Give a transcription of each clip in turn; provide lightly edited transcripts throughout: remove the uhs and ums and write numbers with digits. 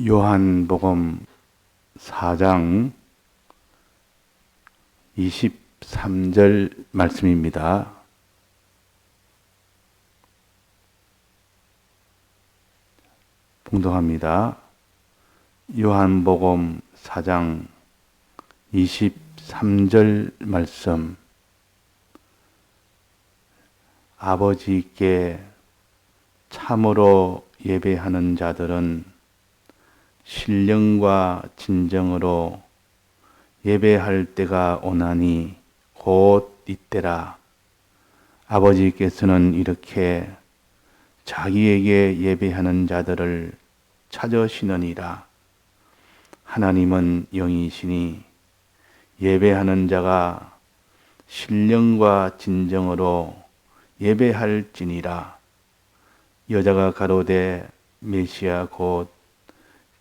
요한복음 4장 23절 말씀입니다. 봉독합니다. 요한복음 4장 23절 말씀. 아버지께 참으로 예배하는 자들은 신령과 진정으로 예배할 때가 오나니 곧 이때라. 아버지께서는 이렇게 자기에게 예배하는 자들을 찾으시느니라. 하나님은 영이시니 예배하는 자가 신령과 진정으로 예배할지니라. 여자가 가로되 메시아 곧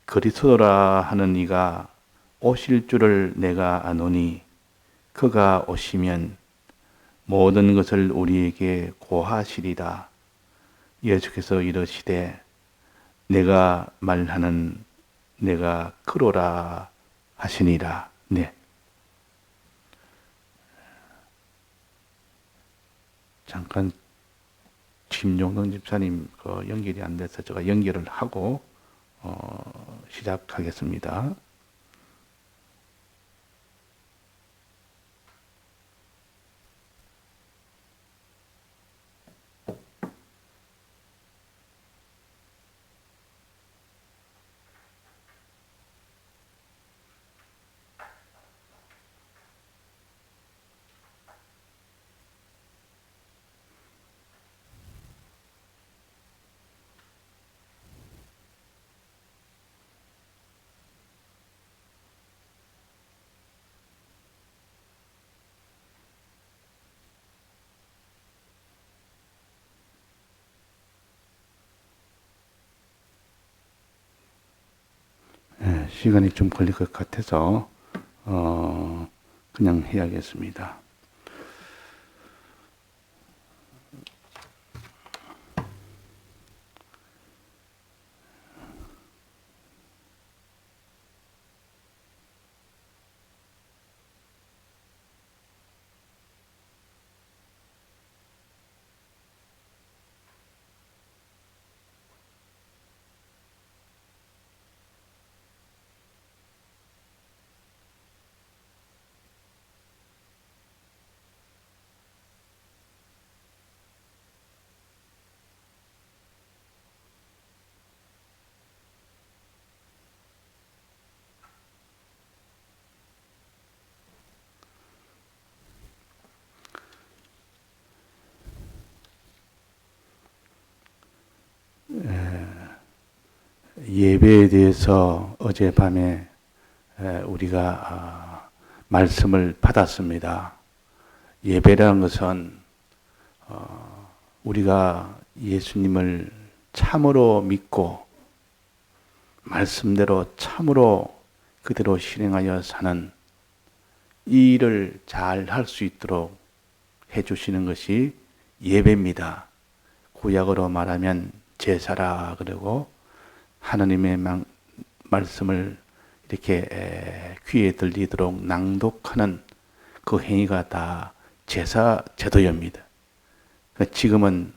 그리스도라 하는 이가 오실 줄을 내가 아노니 그가 오시면 모든 것을 우리에게 고하시리라. 예수께서 이르시되 내가 말하는 내가 그로라 하시니라. 네. 잠깐 김종동 집사님 연결이 안 돼서 제가 연결을 하고 시작하겠습니다. 시간이 좀 걸릴 것 같아서 그냥 해야겠습니다. 예배에 대해서 어젯밤에 우리가 말씀을 받았습니다. 예배라는 것은 우리가 예수님을 참으로 믿고 말씀대로 참으로 그대로 실행하여 사는 이 일을 잘 할 수 있도록 해주시는 것이 예배입니다. 구약으로 말하면 제사라 그러고 하나님의 말씀을 이렇게 귀에 들리도록 낭독하는 그 행위가 다 제사 제도입니다. 지금은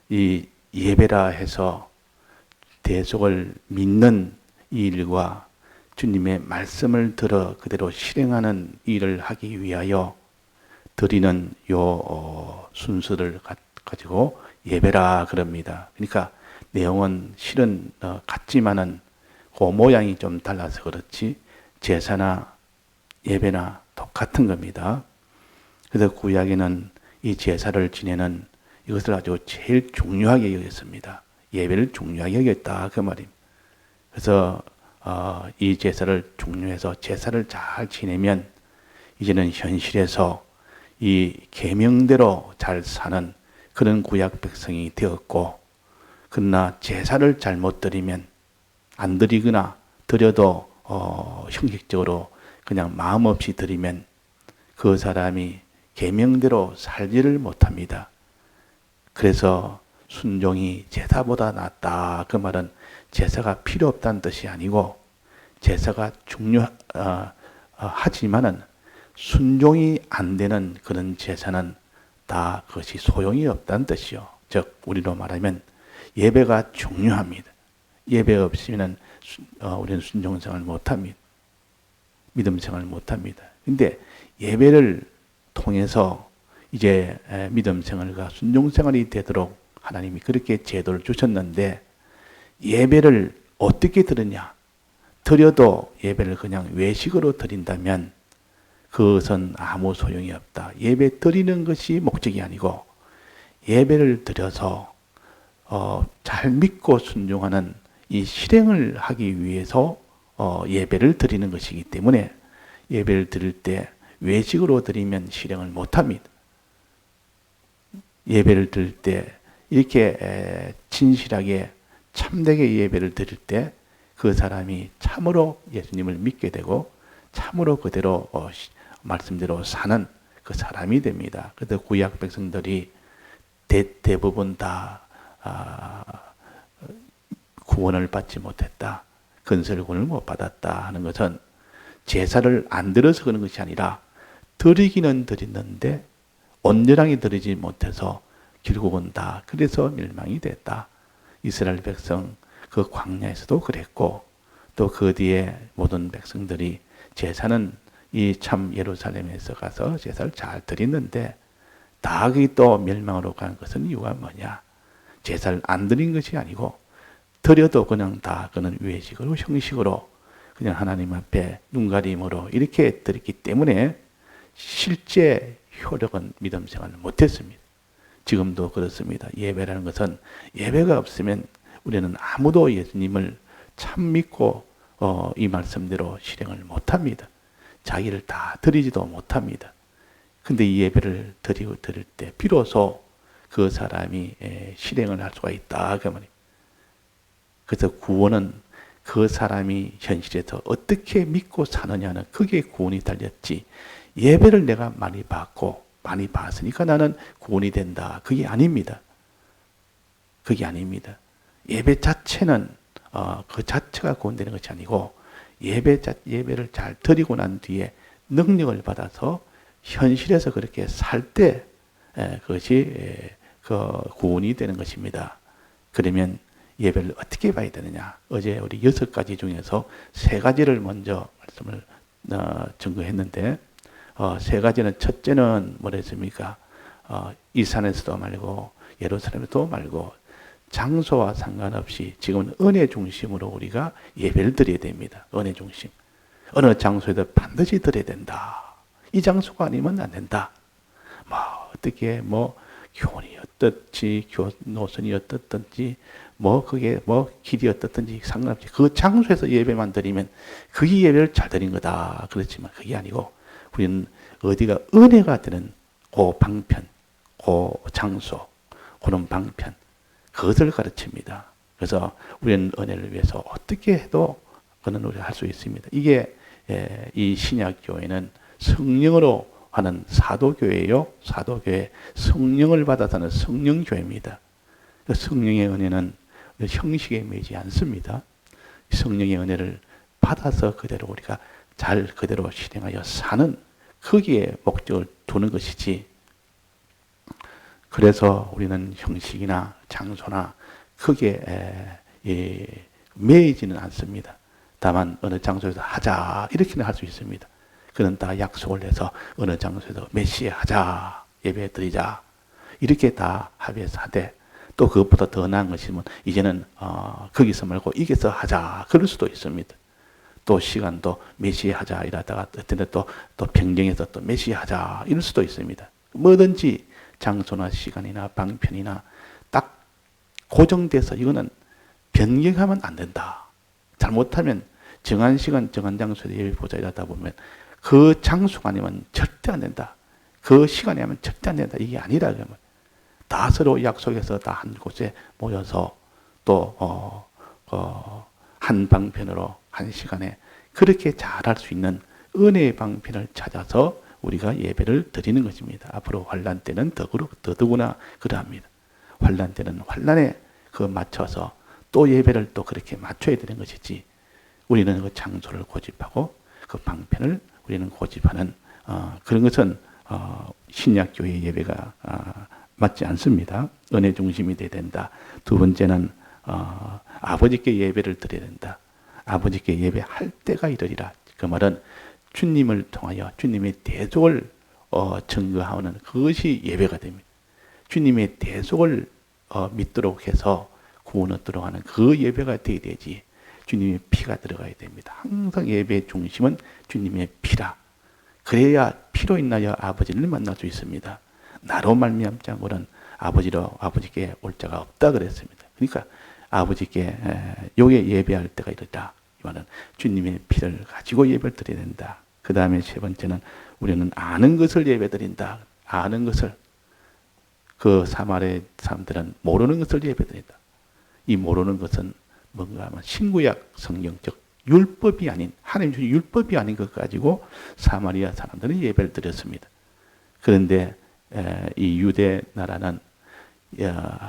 이 예배라 해서 대속을 믿는 이 일과 주님의 말씀을 들어 그대로 실행하는 일을 하기 위하여 드리는 요 순서를 가지고 예배라 그럽니다. 그러니까 내용은 실은 같지만은 그 모양이 좀 달라서 그렇지 제사나 예배나 똑같은 겁니다. 그래서 구약에는 이 제사를 지내는 이것을 아주 제일 중요하게 여겼습니다. 예배를 중요하게 여겼다 그 말입니다. 그래서 이 제사를 중요해서 제사를 잘 지내면 이제는 현실에서 이 계명대로 잘 사는 그런 구약 백성이 되었고, 그러나 제사를 잘못 드리면 안 드리거나 드려도 형식적으로 그냥 마음 없이 드리면 그 사람이 계명대로 살지를 못합니다. 그래서 순종이 제사보다 낫다. 그 말은 제사가 필요 없다는 뜻이 아니고 제사가 중요하지만은 순종이 안 되는 그런 제사는 다 그것이 소용이 없다는 뜻이요. 즉 우리로 말하면 예배가 중요합니다. 예배 없이는 우리는 순종생활을 못합니다. 믿음생활을 못합니다. 근데 예배를 통해서 이제 믿음생활과 순종생활이 되도록 하나님이 그렇게 제도를 주셨는데 예배를 어떻게 드리냐? 드려도 예배를 그냥 외식으로 드린다면 그것은 아무 소용이 없다. 예배 드리는 것이 목적이 아니고 예배를 드려서 잘 믿고 순종하는 이 실행을 하기 위해서 예배를 드리는 것이기 때문에 예배를 드릴 때 외식으로 드리면 실행을 못합니다. 예배를 드릴 때 이렇게 진실하게 참되게 예배를 드릴 때 그 사람이 참으로 예수님을 믿게 되고 참으로 그대로 말씀대로 사는 그 사람이 됩니다. 그래서 구약 백성들이 대부분 다 구원을 받지 못했다. 근설구원을 못 받았다 하는 것은 제사를 안 드려서 그런 것이 아니라 드리기는 드렸는데 온전하게 드리지 못해서 결국은 다 그래서 멸망이 됐다. 이스라엘 백성 그 광야에서도 그랬고 또 그 뒤에 모든 백성들이 제사는 이 참 예루살렘에서 가서 제사를 잘 드렸는데 다 거기 또 멸망으로 간 것은 이유가 뭐냐? 제사를 안 드린 것이 아니고 드려도 그냥 다 그는 외식으로 형식으로 그냥 하나님 앞에 눈가림으로 이렇게 드렸기 때문에 실제 효력은 믿음 생활을 못했습니다. 지금도 그렇습니다. 예배라는 것은 예배가 없으면 우리는 아무도 예수님을 참 믿고 이 말씀대로 실행을 못합니다. 자기를 다 드리지도 못합니다. 근데 이 예배를 드릴 때 비로소 그 사람이 실행을 할 수가 있다. 그 말이에요. 그래서 구원은 그 사람이 현실에서 어떻게 믿고 사느냐는 그게 구원이 달렸지. 예배를 내가 많이 받고 많이 봤으니까 나는 구원이 된다. 그게 아닙니다. 그게 아닙니다. 예배 자체는 그 자체가 구원되는 것이 아니고 예배를 잘 드리고 난 뒤에 능력을 받아서 현실에서 그렇게 살 때 그것이 그 구원이 되는 것입니다. 그러면 예배를 어떻게 봐야 되느냐? 어제 우리 6가지 중에서 3가지를 먼저 말씀을 증거했는데 3가지는 첫째는 뭐랬습니까? 이 산에서도 말고 예루살렘에도 말고 장소와 상관없이 지금은 은혜 중심으로 우리가 예배를 드려야 됩니다. 은혜 중심. 어느 장소에도 반드시 드려야 된다. 이 장소가 아니면 안 된다. 어떻게 교훈이 어떻지, 노선이 어떻든지, 그게 길이 어떻든지 상관없이 그 장소에서 예배만 드리면 그게 예배를 잘 드린 거다. 그렇지만 그게 아니고 우리는 어디가 은혜가 되는 그 방편, 그 장소, 그런 방편, 그것을 가르칩니다. 그래서 우리는 은혜를 위해서 어떻게 해도 그는 우리가 할 수 있습니다. 이게 이 신약교회는 성령으로 하는 사도교회요. 사도교회, 성령을 받아서 하는 성령교회입니다. 성령의 은혜는 형식에 매이지 않습니다. 성령의 은혜를 받아서 그대로 우리가 잘 그대로 실행하여 사는 거기에 목적을 두는 것이지. 그래서 우리는 형식이나 장소나 크게 매이지는 않습니다. 다만 어느 장소에서 하자 이렇게는 할 수 있습니다. 그는 다 약속을 해서 어느 장소에서 몇 시에 하자, 예배 드리자 이렇게 다 합의해서 하되 또 그것보다 더 나은 것이면 이제는 거기서 말고 이게서 하자 그럴 수도 있습니다. 또 시간도 몇 시에 하자 이러다가 어떤 또 변경해서 또 몇 시에 하자 이럴 수도 있습니다. 뭐든지 장소나 시간이나 방편이나 딱 고정돼서 이거는 변경하면 안 된다. 잘못하면 정한 시간, 정한 장소에 예배 보자 이러다 보면 그 장소가 아니면 절대 안 된다. 그 시간이 하면 절대 안 된다. 이게 아니라 그러면 다 서로 약속해서 다 한 곳에 모여서 또 한 방편으로 한 시간에 그렇게 잘할 수 있는 은혜의 방편을 찾아서 우리가 예배를 드리는 것입니다. 앞으로 환난 때는 더더구나 그러합니다. 환란 때는 환란에 그 맞춰서 또 예배를 또 그렇게 맞춰야 되는 것이지. 우리는 그 장소를 고집하고 그 방편을 우리는 고집하는 그런 것은 신약교회 예배가 맞지 않습니다. 은혜 중심이 돼야 된다. 두 번째는 아버지께 예배를 드려야 된다. 아버지께 예배할 때가 이르리라. 그 말은 주님을 통하여 주님의 대속을 증거하는 그것이 예배가 됩니다. 주님의 대속을 믿도록 해서 구원 얻도록 하는 그 예배가 되어야 되지. 주님의 피가 들어가야 됩니다. 항상 예배의 중심은 주님의 피라. 그래야 피로 인하여 아버지를 만날 수 있습니다. 나로 말미암지 않고는 아버지께 올 자가 없다 그랬습니다. 그러니까 아버지께 요게 예배할 때가 이르다. 이 말은 주님의 피를 가지고 예배를 드려야 된다. 그 다음에 세 번째는 우리는 아는 것을 예배드린다. 아는 것을. 그 사마리아 사람들은 모르는 것을 예배드린다. 이 모르는 것은 뭔가 하면 신구약 성경적 율법이 아닌, 하나님 주신 율법이 아닌 것 가지고 사마리아 사람들은 예배를 드렸습니다. 그런데 이 유대 나라는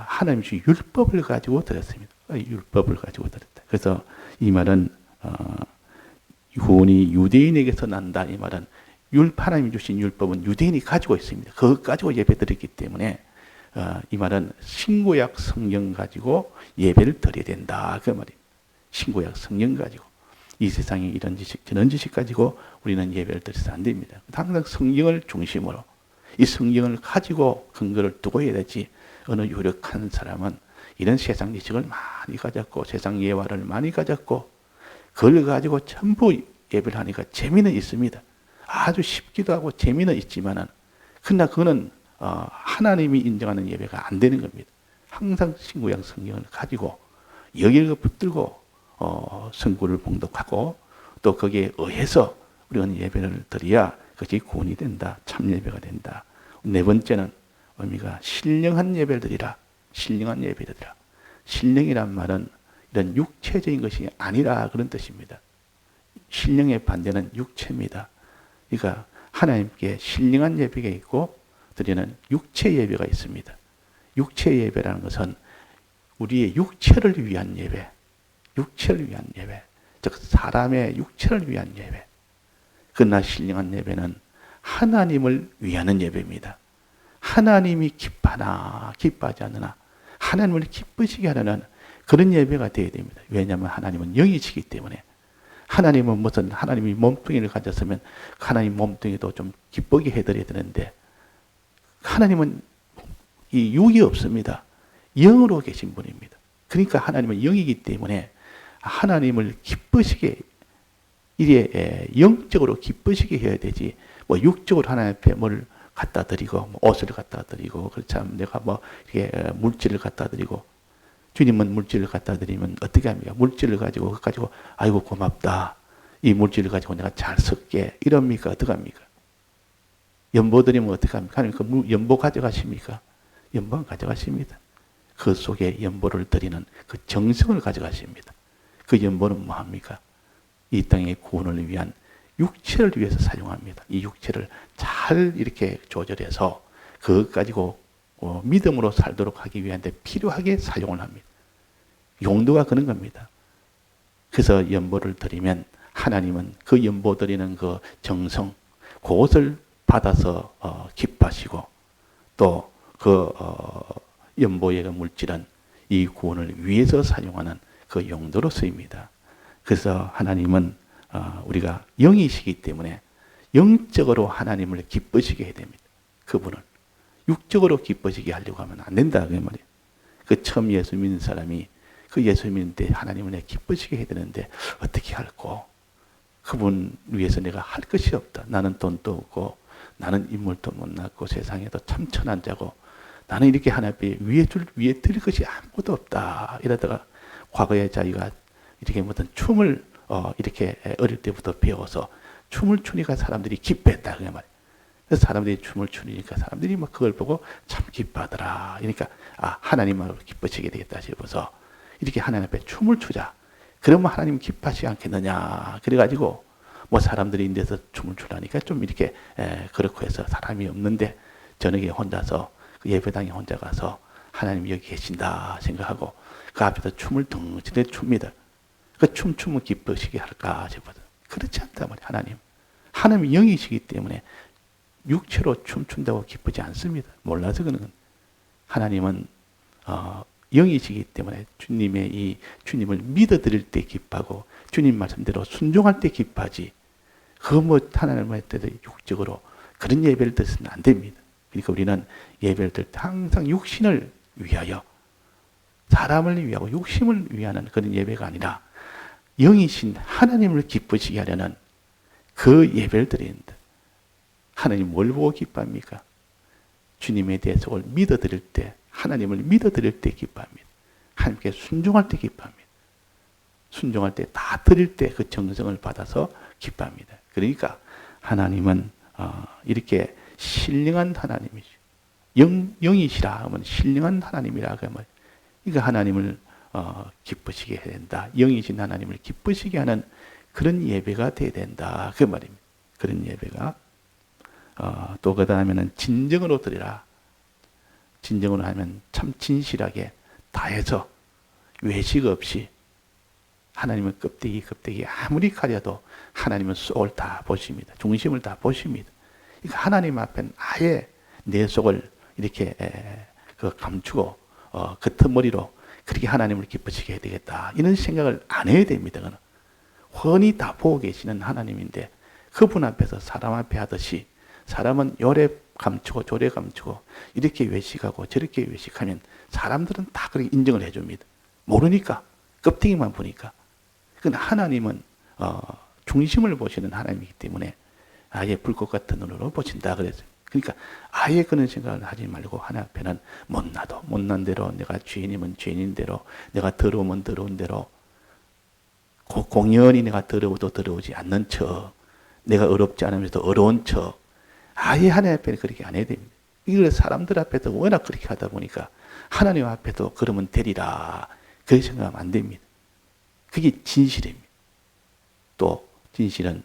하나님 주신 율법을 가지고 드렸습니다. 율법을 가지고 드렸다. 그래서 이 말은 구원이 유대인에게서 난다. 이 말은 하나님이 주신 율법은 유대인이 가지고 있습니다. 그것 가지고 예배 드렸기 때문에 이 말은 신구약 성경 가지고 예배를 드려야 된다. 그 말입니다. 신구약 성경 가지고. 이 세상에 이런 지식 저런 지식 가지고 우리는 예배를 드려서 안 됩니다. 항상 성경을 중심으로 이 성경을 가지고 근거를 두고 해야 되지. 어느 유력한 사람은 이런 세상 지식을 많이 가졌고 세상 예화를 많이 가졌고 그걸 가지고 전부 예배를 하니까 재미는 있습니다. 아주 쉽기도 하고 재미는 있지만은 그러나 그거는 하나님이 인정하는 예배가 안 되는 겁니다. 항상 신구약 성경을 가지고 여기를 붙들고 성구를 봉독하고 또 거기에 의해서 우리는 예배를 드려야 그것이 구원이 된다. 참 예배가 된다. 네 번째는 의미가 신령한 예배를 드리라. 신령한 예배를 드리라. 신령이란 말은 이런 육체적인 것이 아니라 그런 뜻입니다. 신령의 반대는 육체입니다. 그러니까 하나님께 신령한 예배가 있고 드리는 육체 예배가 있습니다. 육체 예배라는 것은 우리의 육체를 위한 예배, 육체를 위한 예배, 즉 사람의 육체를 위한 예배. 그러나 신령한 예배는 하나님을 위하는 예배입니다. 하나님이 기뻐하나 기뻐하지 않느나 하나님을 기쁘시게 하는 그런 예배가 되어야 됩니다. 왜냐하면 하나님은 영이시기 때문에. 하나님은 무슨 하나님이 몸뚱이를 가졌으면 하나님 몸뚱이도 좀 기쁘게 해드려야 되는데 하나님은 이 육이 없습니다. 영으로 계신 분입니다. 그러니까 하나님은 영이기 때문에 하나님을 기쁘시게 이래 영적으로 기쁘시게 해야 되지. 뭐 육적으로 하나님 앞에 뭘 갖다 드리고 뭐 옷을 갖다 드리고 그렇지 않으면 내가 뭐 이렇게 물질을 갖다 드리고 주님은 물질을 갖다 드리면 어떻게 합니까? 물질을 가지고 아이고 고맙다. 이 물질을 가지고 내가 잘 쓸게 이럽니까? 어떻게 합니까? 연보 드리면 어떻게 합니까? 하나님 그 연보 가져가십니까? 연보 안 가져가십니다. 그 속에 연보를 드리는 그 정성을 가져가십니다. 그 연보는 뭐합니까? 이 땅의 구원을 위한 육체를 위해서 사용합니다. 이 육체를 잘 이렇게 조절해서 그것 가지고 믿음으로 살도록 하기 위한 데 필요하게 사용을 합니다. 용도가 그런 겁니다. 그래서 연보를 드리면 하나님은 그 연보 드리는 그 정성, 그것을 받아서 기뻐하시고 또 그 연보의 물질은 이 구원을 위해서 사용하는 그 용도로 쓰입니다. 그래서 하나님은 우리가 영이시기 때문에 영적으로 하나님을 기쁘시게 해야 됩니다. 그분을. 육적으로 기쁘시게 하려고 하면 안 된다. 그 말이에요. 그 처음 예수 믿는 사람이 그 예수 믿는 때 하나님을 기쁘시게 해야 되는데 어떻게 할꼬? 그분 위해서 내가 할 것이 없다. 나는 돈도 없고 나는 인물도 못 낳고 세상에도 참 천한 자고 나는 이렇게 하나님 앞에 위에 드릴 것이 아무것도 없다. 이러다가 과거에 자기가 이렇게 무슨 춤을 이렇게 어릴 때부터 배워서 춤을 추니까 사람들이 기뻐했다. 그 말이에요. 그래서 사람들이 춤을 추니까 사람들이 막 그걸 보고 참 기뻐하더라. 그러니까 하나님만으로 기뻐지게 되겠다 싶어서 이렇게 하나님 앞에 춤을 추자. 그러면 하나님 기뻐하지 않겠느냐. 그래가지고 뭐 사람들이 인데서 춤을 추라니까 좀 이렇게 그렇고 해서 사람이 없는데 저녁에 혼자서 그 예배당에 혼자 가서 하나님이 여기 계신다 생각하고 그 앞에서 춤을 덩치게 춥니다. 그 춤추면 기쁘시게 할까 싶어서 그렇지 않단 말이에요. 하나님이 영이시기 때문에 육체로 춤춘다고 기쁘지 않습니다. 몰라서 그는 하나님은 영이시기 때문에 주님을 믿어드릴 때 기뻐하고 주님 말씀대로 순종할 때 기뻐하지. 하나님의 때도 육적으로 그런 예배를 드리면 안 됩니다. 그러니까 우리는 예배를 드릴 때 항상 육신을 위하여 사람을 위하고 욕심을 위하는 그런 예배가 아니라 영이신 하나님을 기쁘시게 하려는 그 예배를 드리는데 하나님 뭘 보고 기뻐합니까? 주님에 대해서 믿어드릴 때 하나님을 믿어드릴 때 기뻐합니다. 하나님께 순종할 때 기뻐합니다. 순종할 때 다 드릴 때 그 정성을 받아서 기뻐합니다. 그러니까 하나님은 이렇게 신령한 하나님이죠. 영이시라 하면 신령한 하나님이라 하면 이거 하나님을 기쁘시게 해야 된다. 영이신 하나님을 기쁘시게 하는 그런 예배가 돼야 된다. 그 말입니다. 그런 예배가 또 그 다음에는 진정으로 드리라. 진정으로 하면 참 진실하게 다해서 외식 없이 하나님은 껍데기 아무리 가려도 하나님은 속을 다 보십니다. 중심을 다 보십니다. 그러니까 하나님 앞엔 아예 내 속을 이렇게 감추고 겉머리로 그렇게 하나님을 기쁘시게 해야 되겠다. 이런 생각을 안 해야 됩니다. 그는 훤히 다 보고 계시는 하나님인데 그분 앞에서 사람 앞에 하듯이 사람은 요래 감추고 저래 감추고 이렇게 외식하고 저렇게 외식하면 사람들은 다 그렇게 인정을 해줍니다. 모르니까 껍데기만 보니까. 그러나 하나님은 중심을 보시는 하나님이기 때문에 아예 불꽃 같은 눈으로 보신다 그랬어요. 그러니까 아예 그런 생각을 하지 말고 하나님 앞에는 못나도 못난 대로 내가 죄인이면 죄인인 대로 내가 더러우면 더러운 대로 공연히 내가 더러워도 더러우지 않는 척 내가 어렵지 않으면서 어려운 척 아예 하나님 앞에는 그렇게 안 해야 됩니다. 이걸 사람들 앞에도 워낙 그렇게 하다 보니까 하나님 앞에도 그러면 되리라 그렇게 생각하면 안 됩니다. 그게 진실입니다. 또 진실은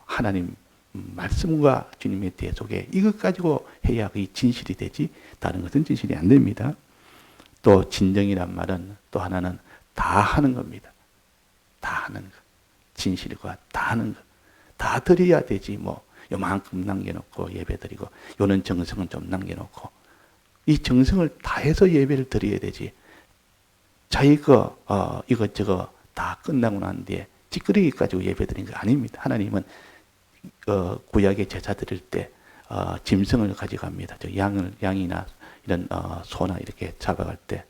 하나님 말씀과 주님의 대속에 이것 가지고 해야 그게 진실이 되지 다른 것은 진실이 안 됩니다. 또 진정이란 말은 또 하나는 다 하는 겁니다. 다 하는 것. 진실과 다 하는 것. 다 드려야 되지 요만큼 남겨놓고 예배 드리고 요는 정성은 좀 남겨놓고 이 정성을 다해서 예배를 드려야 되지 자기 이것저것 다 끝나고 난 뒤에 찌끄러기 가지고 예배 드리는 거 아닙니다. 하나님은 구약의 제사 드릴 때 짐승을 가져갑니다. 양이나 이런 소나 이렇게 잡아갈 때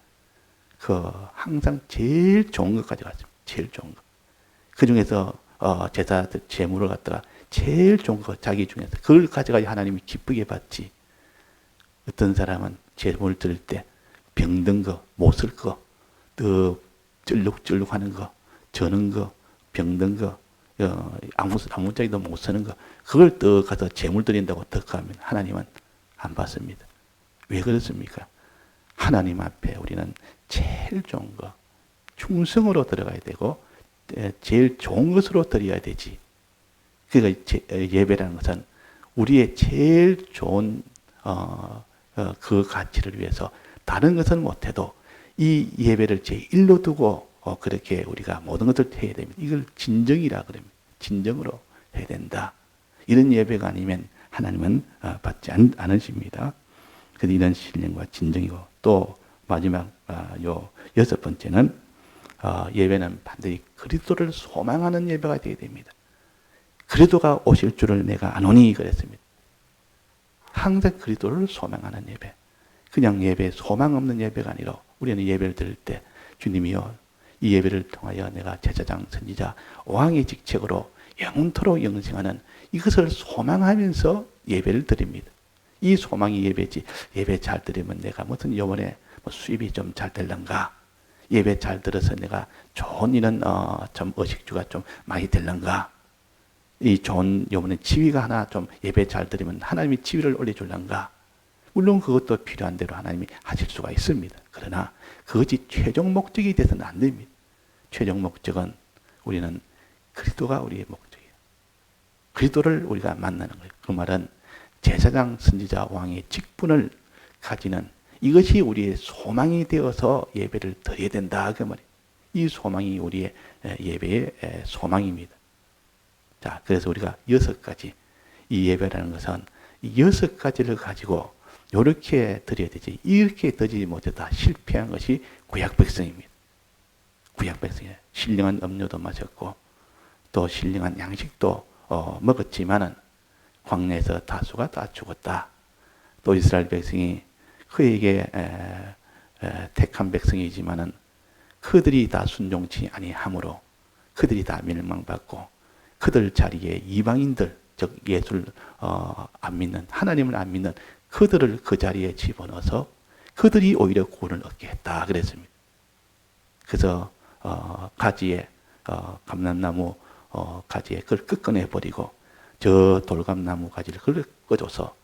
항상 제일 좋은 것 가져갔습니다. 제일 좋은 것. 그 중에서 제사 제물을 갖다가 제일 좋은 거 자기 중에서 그걸 가져가야 하나님이 기쁘게 받지. 어떤 사람은 제물 드릴 때 병든 거, 못 쓸 거, 또 쩔룩쩔룩하는 거, 저는 거, 병든 거, 아무짝에도 못 쓰는 거, 그걸 더 가서 제물 드린다고 더 하면 하나님은 안 받습니다. 왜 그렇습니까? 하나님 앞에 우리는 제일 좋은 거, 충성으로 들어가야 되고, 제일 좋은 것으로 드려야 되지. 그러니까 예배라는 것은 우리의 제일 좋은 그 가치를 위해서 다른 것은 못해도 이 예배를 제1로 두고 그렇게 우리가 모든 것을 해야 됩니다. 이걸 진정이라 그럽니다. 진정으로 해야 된다. 이런 예배가 아니면 하나님은 받지 않으십니다. 그래서 이런 신령과 진정이고 또 마지막 요 6번째는 예배는 반드시 그리스도를 소망하는 예배가 되어야 됩니다. 그리스도가 오실 줄을 내가 아노니 그랬습니다. 항상 그리스도를 소망하는 예배. 그냥 예배, 소망 없는 예배가 아니라 우리는 예배를 드릴 때 주님이여 이 예배를 통하여 내가 제사장, 선지자, 왕의 직책으로 영원토록 영생하는 이것을 소망하면서 예배를 드립니다. 이 소망이 예배지. 예배 잘 드리면 내가 무슨 이번에 수입이 좀 잘 될런가? 예배 잘 들어서 내가 좋은 이런 좀 의식주가 좀 많이 될런가? 이 좋은 이번에 지위가 하나 좀 예배 잘 드리면 하나님이 지위를 올려줄런가? 물론 그것도 필요한 대로 하나님이 하실 수가 있습니다. 그러나 그것이 최종 목적이 돼서는 안 됩니다. 최종 목적은 우리는 그리스도가 우리의 목적이에요. 그리스도를 우리가 만나는 거예요. 그 말은 제사장, 선지자, 왕의 직분을 가지는 이것이 우리의 소망이 되어서 예배를 드려야 된다. 그 말이에요. 이 소망이 우리의 예배의 소망입니다. 자, 그래서 우리가 6가지, 이 예배라는 것은 이 6가지를 가지고 이렇게 드려야 되지. 이렇게 드리지 못했다 실패한 것이 구약 백성입니다. 구약 백성이에요. 신령한 음료도 마셨고 또 신령한 양식도 먹었지만은 광야에서 다수가 다 죽었다. 또 이스라엘 백성이 그에게 택한 백성이지만은 그들이 다 순종치 아니하므로 그들이 다 멸망받고 그들 자리에 이방인들, 즉 예수를 안 믿는, 하나님을 안 믿는 그들을 그 자리에 집어넣어서 그들이 오히려 구원을 얻게 했다 그랬습니다. 그래서 가지에 감람나무 가지에 그걸 끄꺼내 버리고 저 돌감나무 가지를 그걸 꺼줘서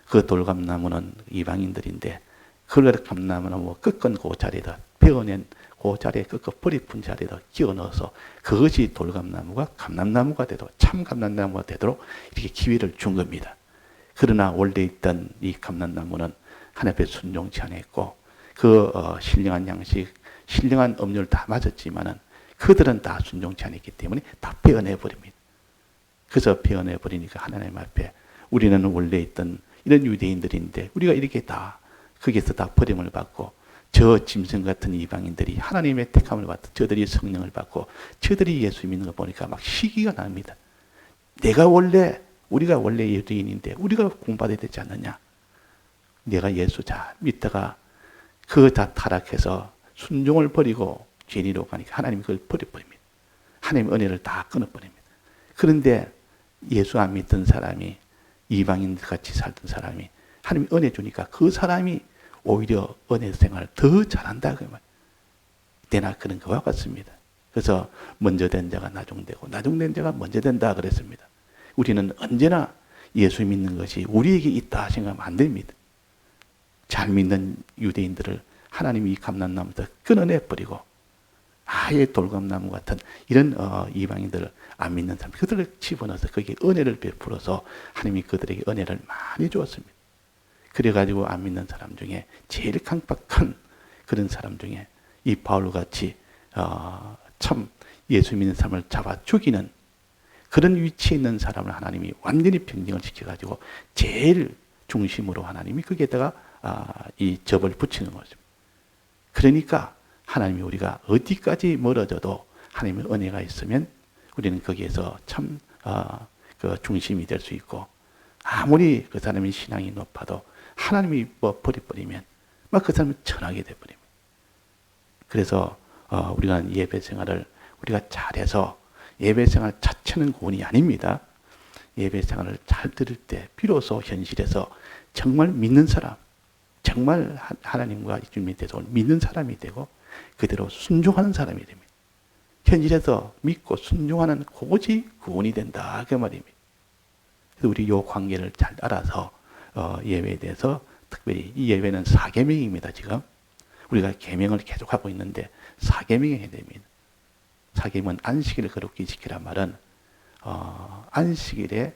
그 돌감나무는 이방인들인데 그걸 감람나무 끄끈 그 자리에다 베어낸 그 자리에 끄꺼 뿌리푼 자리에다 끼워 넣어서 그것이 돌감나무가 감람나무가 되도록 참 감람나무가 되도록 이렇게 기회를 준 겁니다. 그러나 원래 있던 이 감람나무는 하나님 앞에 순종치 않았고 그 신령한 양식, 신령한 음료를 다 맞았지만은 그들은 다 순종치 않았기 때문에 다 베어내 버립니다. 그래서 베어내 버리니까 하나님 앞에 우리는 원래 있던 이런 유대인들인데 우리가 이렇게 다 거기에서 다 버림을 받고 저 짐승 같은 이방인들이 하나님의 택함을 받고 저들이 성령을 받고 저들이 예수 믿는 거 보니까 막 시기가 납니다. 우리가 원래 유대인인데 우리가 구원받아야 되지 않느냐. 내가 예수 잘 믿다가 그 다 타락해서 순종을 버리고 죄인으로 가니까 하나님이 그걸 버려버립니다. 하나님의 은혜를 다 끊어버립니다. 그런데 예수 안 믿던 사람이 이방인 같이 살던 사람이 하나님이 은혜 주니까 그 사람이 오히려 은혜 생활을 더 잘한다 그 말. 때나 그런 것과 같습니다. 그래서 먼저 된 자가 나중되고 나중된 자가 먼저 된다 그랬습니다. 우리는 언제나 예수 믿는 것이 우리에게 있다 생각하면 안 됩니다. 잘 믿는 유대인들을 하나님이 이 감람나무에서 끊어내버리고 아예 돌감나무 같은 이런 이방인들을 안 믿는 사람 그들을 집어넣어서 거기에 은혜를 베풀어서 하나님이 그들에게 은혜를 많이 주었습니다. 그래가지고 안 믿는 사람 중에 제일 강박한 그런 사람 중에 이 바울같이 참 예수 믿는 사람을 잡아 죽이는 그런 위치에 있는 사람을 하나님이 완전히 평정을 시켜가지고 제일 중심으로 하나님이 거기에다가 이 접을 붙이는 거죠. 그러니까 하나님이 우리가 어디까지 멀어져도 하나님의 은혜가 있으면 우리는 거기에서 참 그 중심이 될 수 있고 아무리 그 사람의 신앙이 높아도 하나님이 버려버리면 막 그 사람은 천하게 돼버립니다. 그래서 우리가 예배 생활을 우리가 잘해서 예배 생활 자체는 구원이 아닙니다. 예배 생활을 잘 들을 때 비로소 현실에서 정말 믿는 사람, 정말 하나님과 주님의 대속을 믿는 사람이 되고 그대로 순종하는 사람이 됩니다. 현실에서 믿고 순종하는 그것이 구원이 된다 그 말입니다. 그래서 우리 이 관계를 잘 알아서 예배에 대해서 특별히 이 예배는 4계명입니다. 지금 우리가 계명을 계속하고 있는데 4계명이 해야 됩니다. 4계명은 안식일을 거룩히 지키라 말은 안식일에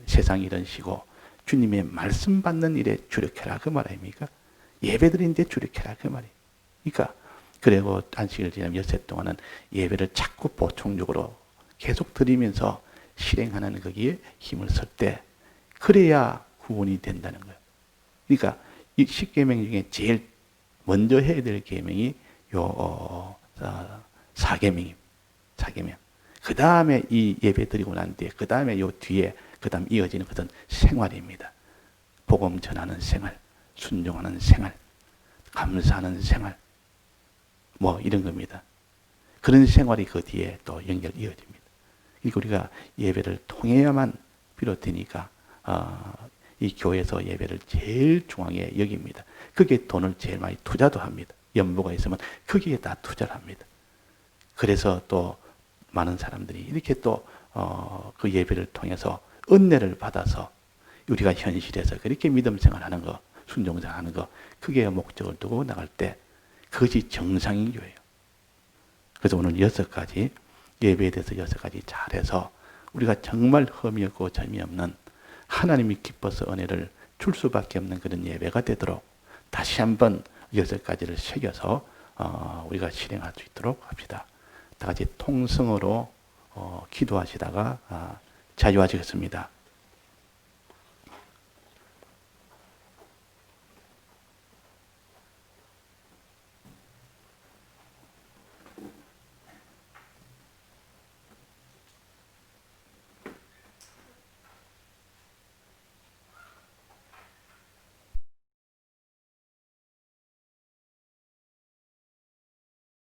세상 일은 쉬고 주님의 말씀 받는 일에 주력해라 그 말 아닙니까? 예배 드리는데 주력해라 그 말이에요. 그러니까 그리고 안식일 지나면 엿새 동안은 예배를 자꾸 보충적으로 계속 드리면서 실행하는 거기에 힘을 쓸 때 그래야 구원이 된다는 거예요. 그러니까 이 10계명 중에 제일 먼저 해야 될 계명이 요 4계명입니다. 4계명. 그 다음에 이 예배 드리고 난 뒤에 그 다음에 요 뒤에 그 다음 이어지는 것은 생활입니다. 복음 전하는 생활, 순종하는 생활, 감사하는 생활 뭐 이런 겁니다. 그런 생활이 그 뒤에 또 연결 이어집니다. 그러니까 우리가 예배를 통해야만 비롯되니까 이 교회에서 예배를 제일 중앙에 여깁니다. 거기에 돈을 제일 많이 투자도 합니다. 연보가 있으면 거기에 다 투자를 합니다. 그래서 또 많은 사람들이 이렇게 또 그 예배를 통해서 은혜를 받아서 우리가 현실에서 그렇게 믿음 생활하는 거, 순종 생활하는 거, 그게 목적을 두고 나갈 때 그것이 정상인 교회예요. 그래서 오늘 6가지 예배에 대해서 6가지 잘해서 우리가 정말 흠이 없고 점이 없는 하나님이 기뻐서 은혜를 줄 수밖에 없는 그런 예배가 되도록 다시 한번 6가지를 새겨서 우리가 실행할 수 있도록 합시다. 다 같이 통성으로 기도하시다가 자유하시겠습니다.